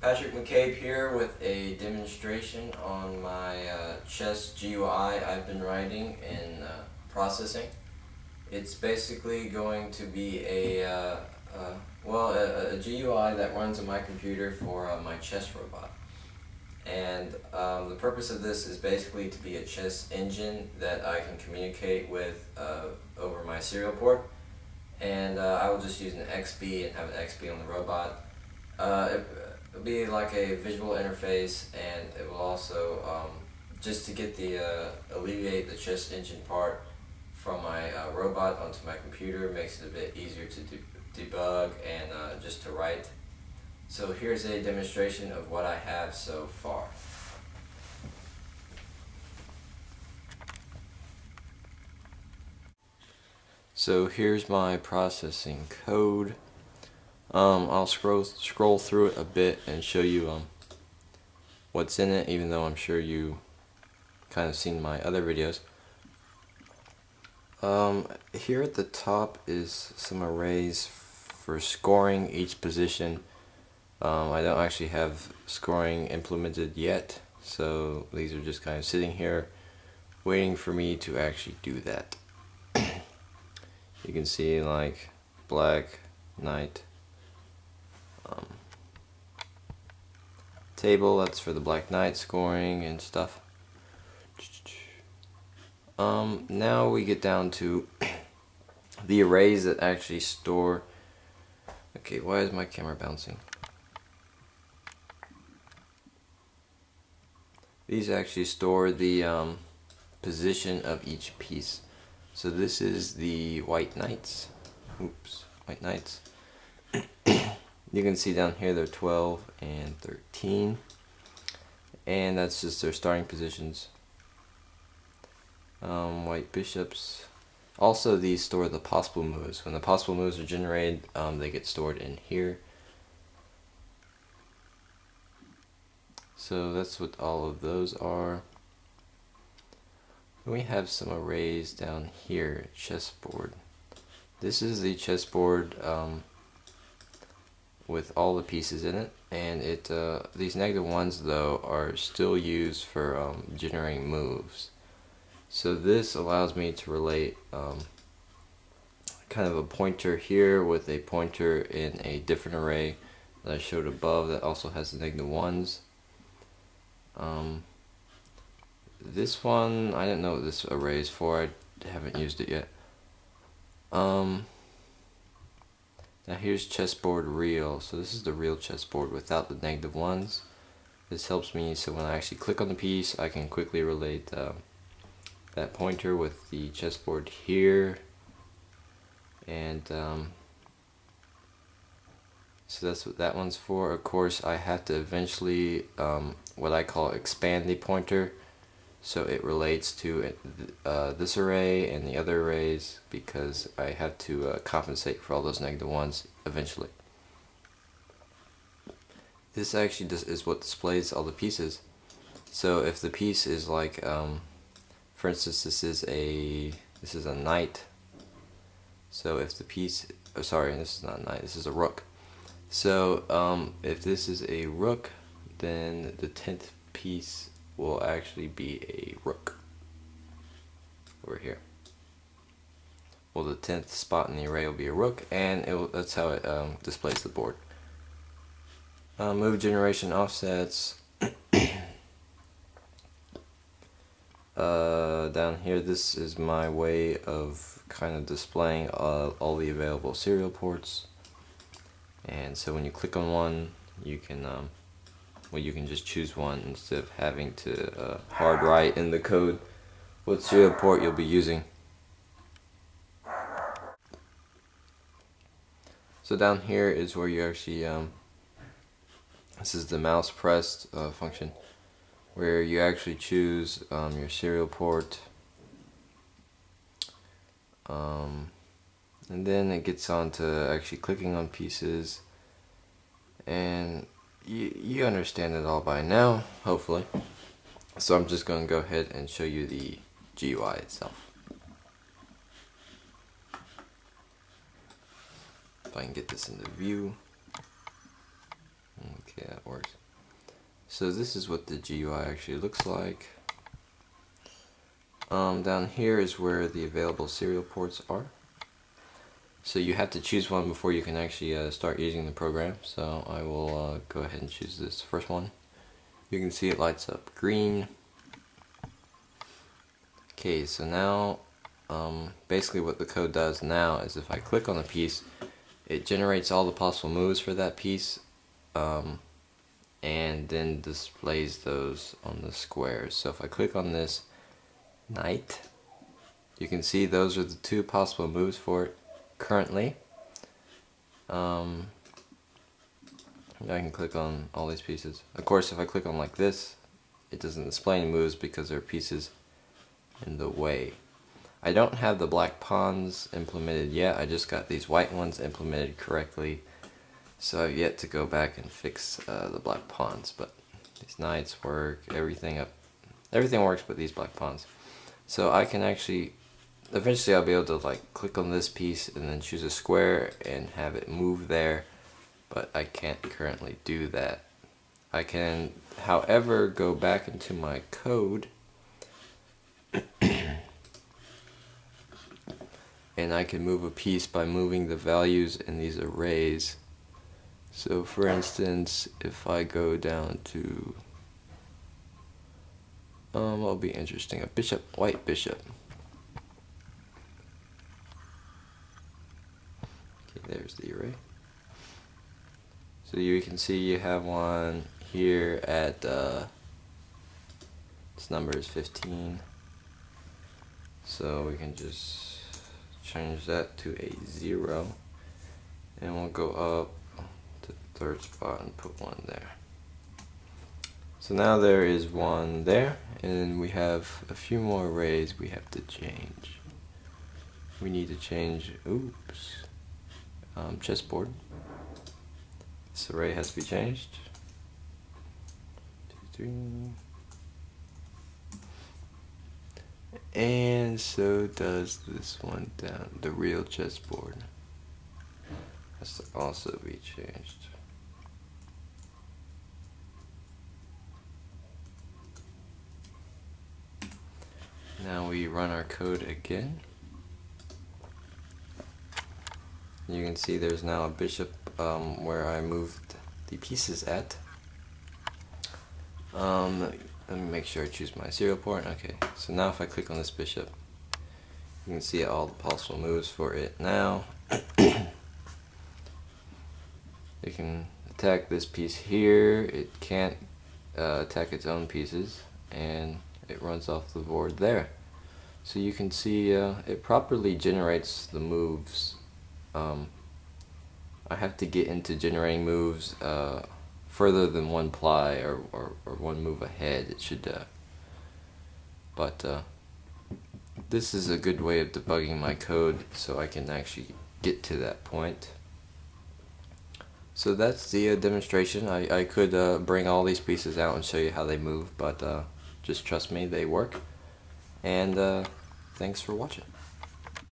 Patrick McCabe here with a demonstration on my chess GUI I've been writing and processing. It's basically going to be a GUI that runs on my computer for my chess robot. And the purpose of this is basically to be a chess engine that I can communicate with over my serial port. And I will just use an XB and have an XB on the robot. It'll be like a visual interface, and it will also just to get the alleviate the chess engine part from my robot onto my computer. Makes it a bit easier to debug and just to write. So here's a demonstration of what I have so far. So here's my processing code. I'll scroll through it a bit and show you what's in it, even though I'm sure you kind of seen my other videos. Here at the top is some arrays for scoring each position. I don't actually have scoring implemented yet, so these are just kind of sitting here waiting for me to actually do that. You can see like black, knight, table, that's for the black knight scoring and stuff. Now we get down to the arrays that actually store. Okay, why is my camera bouncing? These actually store the position of each piece. So this is the white knights. Oops, white knights. You can see down here they're 12 and 13. And that's just their starting positions. White bishops. Also, these store the possible moves. When the possible moves are generated, they get stored in here. So that's what all of those are. We have some arrays down here. Chessboard. This is the chessboard with all the pieces in it, and these -1s though are still used for generating moves. So this allows me to relate kind of a pointer here with a pointer in a different array that I showed above that also has the -1s. This one, I don't know what this array is for. I haven't used it yet. Now here's chessboard real. So this is the real chessboard without the -1s. This helps me so when I actually click on the piece, I can quickly relate that pointer with the chessboard here. And so that's what that one's for. Of course, I have to eventually what I call expand the pointer, so it relates to this array and the other arrays, because I have to compensate for all those -1s eventually. This actually is what displays all the pieces. So if the piece is like, for instance, this is a knight. So if the piece, oh sorry, this is not a knight, this is a rook. So if this is a rook, then the 10th piece will actually be a rook over here. Well, the 10th spot in the array will be a rook, and that's how it displays the board. Move generation offsets. Down here, this is my way of kind of displaying all the available serial ports. And so when you click on one, you can you can just choose one instead of having to hard write in the code what serial port you'll be using. So down here is where you actually this is the mouse pressed function, where you actually choose your serial port, and then it gets on to actually clicking on pieces, and you understand it all by now, hopefully. So I'm just going to go ahead and show you the GUI itself. If I can get this into view. Okay. Okay, that works. So this is what the GUI actually looks like. Down here is where the available serial ports are. So you have to choose one before you can actually start using the program. So I will go ahead and choose this first one. You can see it lights up green. Okay, so now basically what the code does now is if I click on a piece, it generates all the possible moves for that piece, and then displays those on the squares. So if I click on this knight, you can see those are the two possible moves for it currently. I can click on all these pieces. Of course, if I click on like this, it doesn't display any moves because there are pieces in the way. I don't have the black pawns implemented yet. I just got these white ones implemented correctly, so I've yet to go back and fix the black pawns. But these knights work. Everything works but these black pawns. So I can actually, eventually I'll be able to like click on this piece and then choose a square and have it move there, but I can't currently do that. I can, however, go back into my code and I can move a piece by moving the values in these arrays. So for instance, if I go down to what'll be interesting, a bishop, white bishop. Okay, there's the array. So you can see you have one here at this number is 15. So we can just change that to a 0, and we'll go up to the third spot and put one there. So now there is one there, and we have a few more arrays we have to change. We need to change, chessboard. This array has to be changed. 2, 3. And so does this one down, the real chessboard. Has to also be changed. Now we run our code again. You can see there's now a bishop where I moved the pieces at. Let me make sure I choose my serial port. Okay, so now if I click on this bishop, you can see all the possible moves for it now. It can attack this piece here. It can't attack its own pieces, and it runs off the board there. So you can see it properly generates the moves. I have to get into generating moves further than one ply or one move ahead. It should, but this is a good way of debugging my code so I can actually get to that point. So that's the demonstration. I could bring all these pieces out and show you how they move, but just trust me, they work. And thanks for watching.